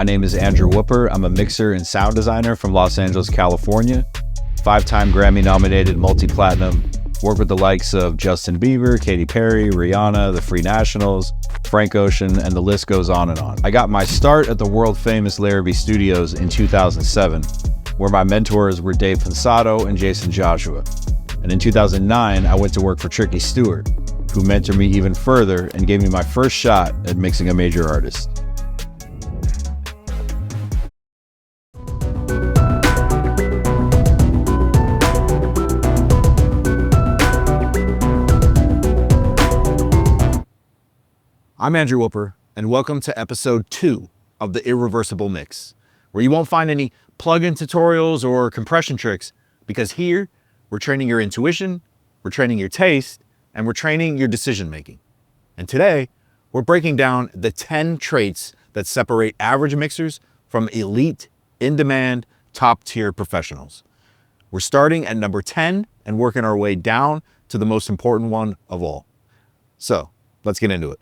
My name is Andrew Whooper. I'm a mixer and sound designer from Los Angeles, California. 5-time Grammy-nominated multi-platinum. Worked with the likes of Justin Bieber, Katy Perry, Rihanna, the Free Nationals, Frank Ocean, and the list goes on and on. I got my start at the world-famous Larrabee Studios in 2007, where my mentors were Dave Pensato and Jason Joshua. And in 2009, I went to work for Tricky Stewart, who mentored me even further and gave me my first shot at mixing a major artist. I'm Andrew Whooper, and welcome to episode 2 of The Irreversible Mix, where you won't find any plugin tutorials or compression tricks, because here we're training your intuition, we're training your taste, and we're training your decision making. And today, we're breaking down the 10 traits that separate average mixers from elite, in-demand, top-tier professionals. We're starting at number 10 and working our way down to the most important one of all. So, let's get into it.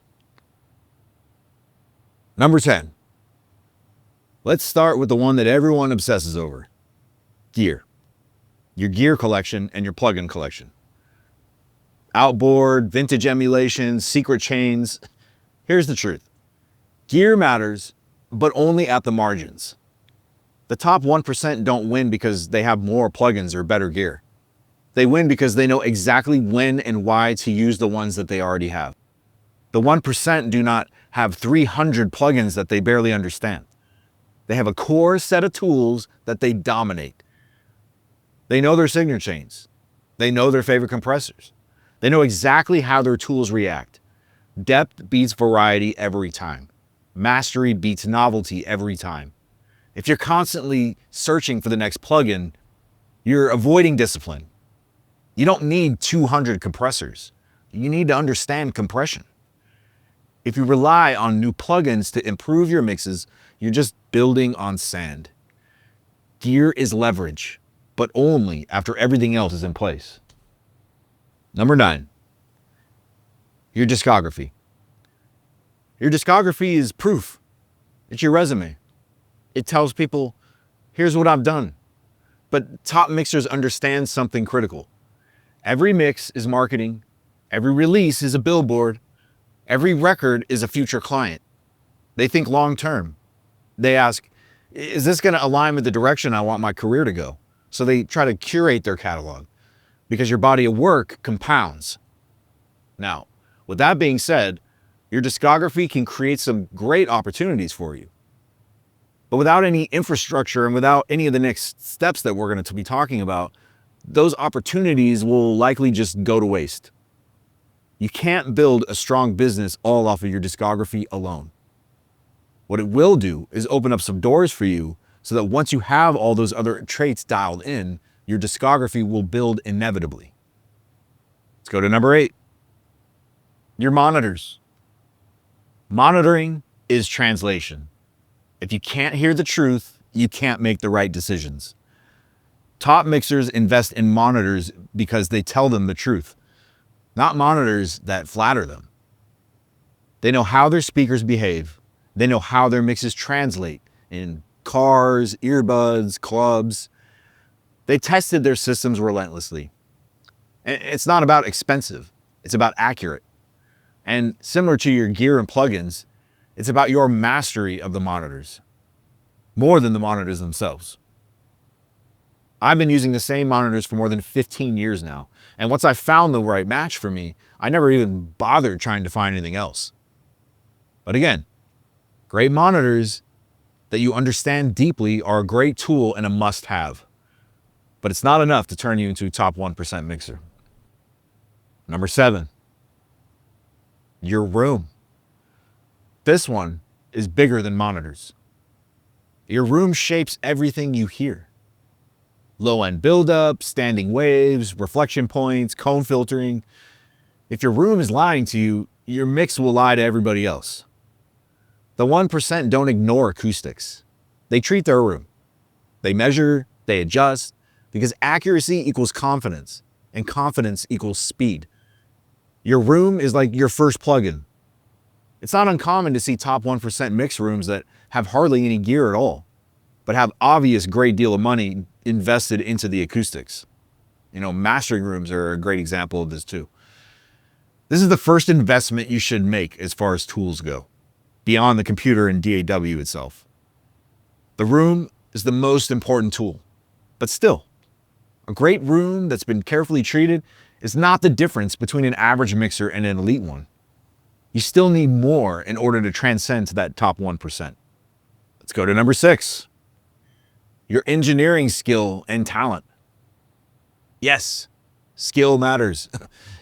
Number 10. Let's start with the one that everyone obsesses over. Gear. Your gear collection and your plugin collection. Outboard, vintage emulations, secret chains. Here's the truth. Gear matters, but only at the margins. The top 1% don't win because they have more plugins or better gear. They win because they know exactly when and why to use the ones that they already have. The 1% do not have 300 plugins that they barely understand. They have a core set of tools that they dominate. They know their signature chains. They know their favorite compressors. They know exactly how their tools react. Depth beats variety every time. Mastery beats novelty every time. If you're constantly searching for the next plugin, you're avoiding discipline. You don't need 200 compressors. You need to understand compression. If you rely on new plugins to improve your mixes, you're just building on sand. Gear is leverage, but only after everything else is in place. Number 9, your discography. Your discography is proof. It's your resume. It tells people, here's what I've done. But top mixers understand something critical. Every mix is marketing. Every release is a billboard. Every record is a future client. They think long-term. They ask, is this going to align with the direction I want my career to go? So they try to curate their catalog because your body of work compounds. Now, with that being said, your discography can create some great opportunities for you. But without any infrastructure and without any of the next steps that we're going to be talking about, those opportunities will likely just go to waste. You can't build a strong business all off of your discography alone. What it will do is open up some doors for you so that once you have all those other traits dialed in, your discography will build inevitably. Let's go to number 8. Your monitors. Monitoring is translation. If you can't hear the truth, you can't make the right decisions. Top mixers invest in monitors because they tell them the truth. Not monitors that flatter them. They know how their speakers behave. They know how their mixes translate in cars, earbuds, clubs. They tested their systems relentlessly. It's not about expensive. It's about accurate. And similar to your gear and plugins, it's about your mastery of the monitors, more than the monitors themselves. I've been using the same monitors for more than 15 years now. And once I found the right match for me, I never even bothered trying to find anything else. But again, great monitors that you understand deeply are a great tool and a must-have. But it's not enough to turn you into a top 1% mixer. Number 7, your room. This one is bigger than monitors. Your room shapes everything you hear. Low-end buildup, standing waves, reflection points, cone filtering. If your room is lying to you, your mix will lie to everybody else. The 1% don't ignore acoustics. They treat their room. They measure, they adjust, because accuracy equals confidence, and confidence equals speed. Your room is like your first plugin. It's not uncommon to see top 1% mix rooms that have hardly any gear at all, but have obvious great deal of money invested into the acoustics. Mastering rooms are a great example of this too. This is the first investment you should make as far as tools go, beyond the computer and DAW itself. The room is the most important tool, but still, a great room that's been carefully treated is not the difference between an average mixer and an elite one. You still need more in order to transcend to that top 1%. Let's go to number 6. Your engineering skill and talent. Yes, skill matters.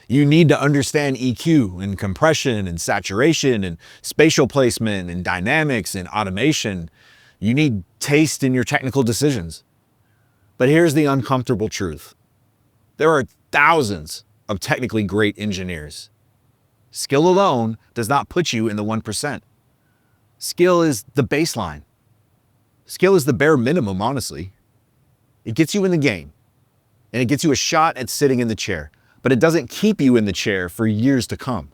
You need to understand EQ and compression and saturation and spatial placement and dynamics and automation. You need taste in your technical decisions. But here's the uncomfortable truth. There are thousands of technically great engineers. Skill alone does not put you in the 1%. Skill is the baseline. Skill is the bare minimum, honestly. It gets you in the game, and it gets you a shot at sitting in the chair, but it doesn't keep you in the chair for years to come.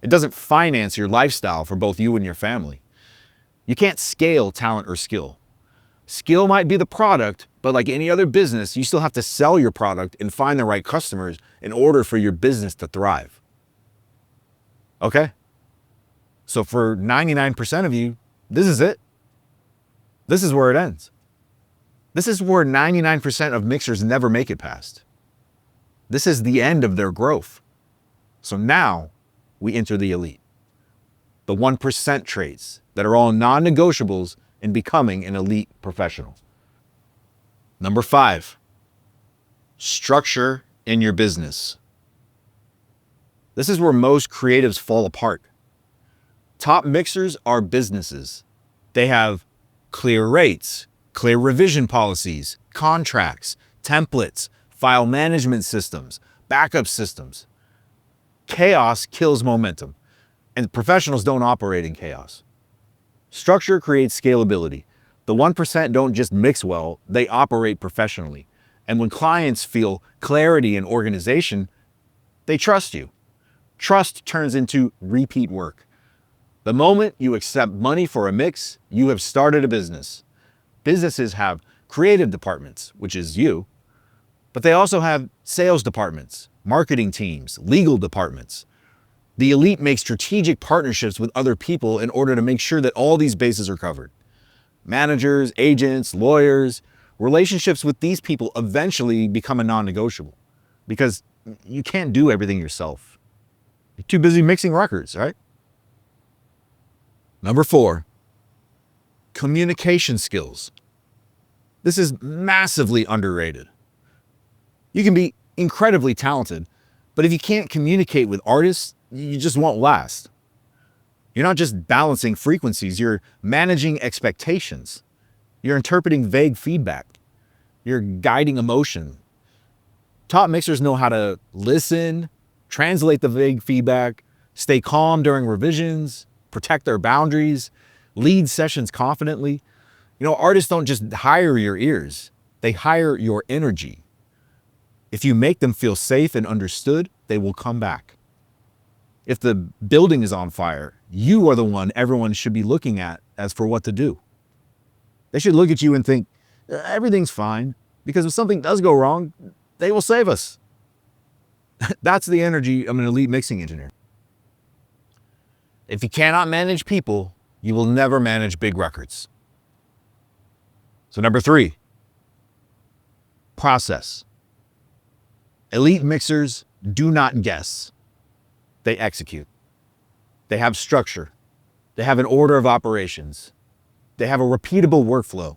It doesn't finance your lifestyle for both you and your family. You can't scale talent or skill. Skill might be the product, but like any other business, you still have to sell your product and find the right customers in order for your business to thrive. Okay? So for 99% of you, this is it. This is where it ends. This is where 99% of mixers never make it past. This is the end of their growth. So now we enter the elite. The 1% traits that are all non-negotiables in becoming an elite professional. Number 5, structure in your business. This is where most creatives fall apart. Top mixers are businesses. They have clear rates, clear revision policies, contracts, templates, file management systems, backup systems. Chaos kills momentum, and professionals don't operate in chaos. Structure creates scalability. The 1% don't just mix well, they operate professionally. And when clients feel clarity and organization, they trust you. Trust turns into repeat work. The moment you accept money for a mix, you have started a business. Businesses have creative departments, which is you, but they also have sales departments, marketing teams, legal departments. The elite make strategic partnerships with other people in order to make sure that all these bases are covered. Managers, agents, lawyers, relationships with these people eventually become a non-negotiable because you can't do everything yourself. You're too busy mixing records, right? Number 4, communication skills. This is massively underrated. You can be incredibly talented, but if you can't communicate with artists, you just won't last. You're not just balancing frequencies, you're managing expectations. You're interpreting vague feedback. You're guiding emotion. Top mixers know how to listen, translate the vague feedback, stay calm during revisions, protect their boundaries, lead sessions confidently. Artists don't just hire your ears, they hire your energy. If you make them feel safe and understood, they will come back. If the building is on fire, you are the one everyone should be looking at as for what to do. They should look at you and think, everything's fine, because if something does go wrong, they will save us. That's the energy of an elite mixing engineer. If you cannot manage people, you will never manage big records. So number 3, process. Elite mixers do not guess. They execute. They have structure. They have an order of operations. They have a repeatable workflow.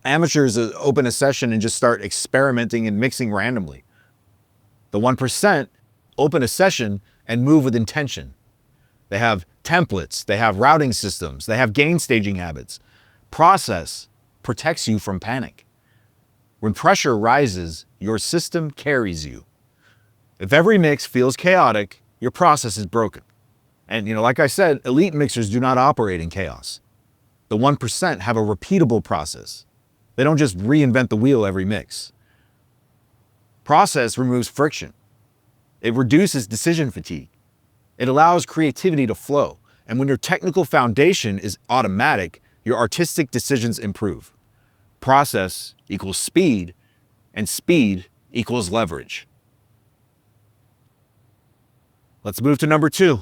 Amateurs open a session and just start experimenting and mixing randomly. The 1% open a session and move with intention. They have templates, they have routing systems, they have gain staging habits. Process protects you from panic. When pressure rises, your system carries you. If every mix feels chaotic, your process is broken. And like I said, elite mixers do not operate in chaos. The 1% have a repeatable process. They don't just reinvent the wheel every mix. Process removes friction. It reduces decision fatigue. It allows creativity to flow. And when your technical foundation is automatic, your artistic decisions improve. Process equals speed, and speed equals leverage. Let's move to number 2.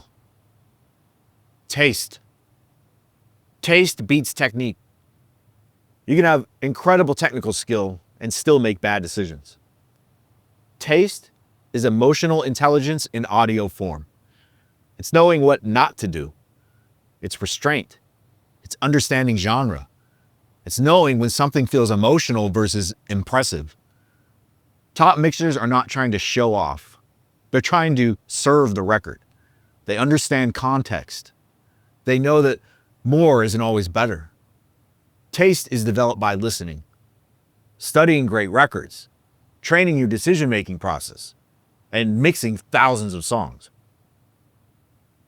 Taste. Taste beats technique. You can have incredible technical skill and still make bad decisions. Taste is emotional intelligence in audio form. It's knowing what not to do. It's restraint. It's understanding genre. It's knowing when something feels emotional versus impressive. Top mixers are not trying to show off. They're trying to serve the record. They understand context. They know that more isn't always better. Taste is developed by listening, studying great records, training your decision-making process, and mixing thousands of songs.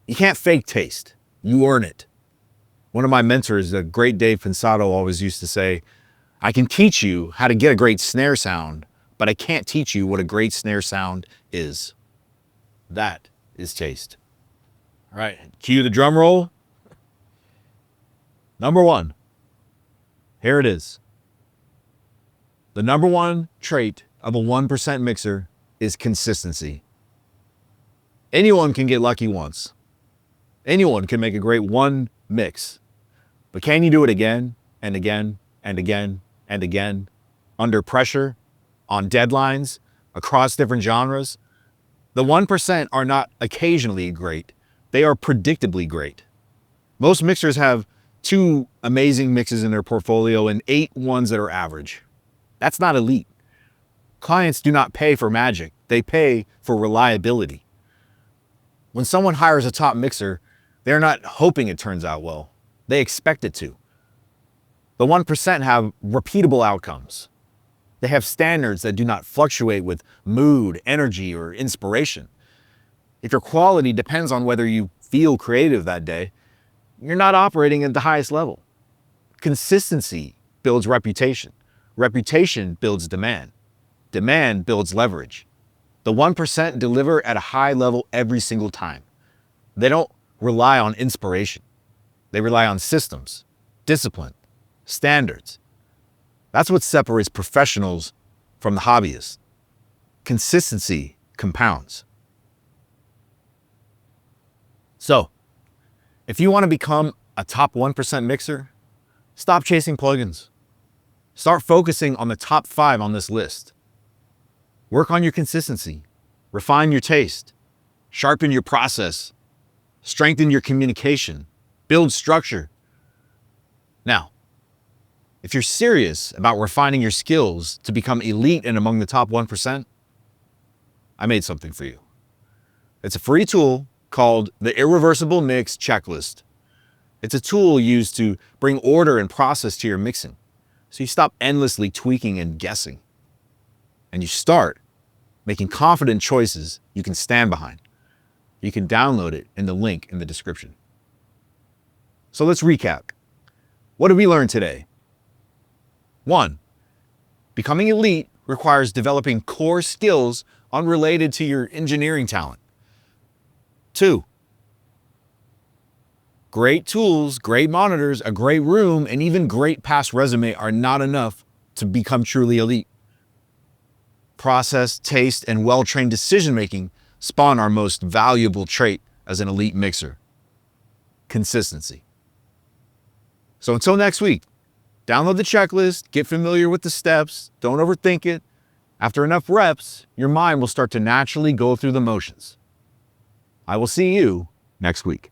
You can't fake taste. You earn it. One of my mentors, the great Dave Pensado, always used to say, I can teach you how to get a great snare sound, but I can't teach you what a great snare sound is. That is taste. All right, cue the drum roll. Number 1. Here it is. The number 1 trait of a 1% mixer is consistency. Anyone can get lucky once. Anyone can make a great one mix. But can you do it again and again and again and again, under pressure, on deadlines, across different genres? The 1% are not occasionally great. They are predictably great. Most mixers have 2 amazing mixes in their portfolio and 8 ones that are average. That's not elite. Clients do not pay for magic. They pay for reliability. When someone hires a top mixer, they're not hoping it turns out well. They expect it to. The 1% have repeatable outcomes. They have standards that do not fluctuate with mood, energy, or inspiration. If your quality depends on whether you feel creative that day, you're not operating at the highest level. Consistency builds reputation. Reputation builds demand. Demand builds leverage. The 1% deliver at a high level every single time. They don't rely on inspiration. They rely on systems, discipline, standards. That's what separates professionals from the hobbyists. Consistency compounds. So, if you want to become a top 1% mixer, stop chasing plugins. Start focusing on the top 5 on this list. Work on your consistency, refine your taste, sharpen your process, strengthen your communication, build structure. Now, if you're serious about refining your skills to become elite and among the top 1%, I made something for you. It's a free tool called the Irreversible Mix Checklist. It's a tool used to bring order and process to your mixing, so you stop endlessly tweaking and guessing, and you start making confident choices you can stand behind. You can download it in the link in the description. So let's recap. What did we learn today? 1. Becoming elite requires developing core skills unrelated to your engineering talent. 2. Great tools, great monitors, a great room, and even great past resume are not enough to become truly elite. Process, taste, and well-trained decision-making spawn our most valuable trait as an elite mixer: consistency. So until next week, download the checklist, get familiar with the steps, don't overthink it. After enough reps, your mind will start to naturally go through the motions. I will see you next week.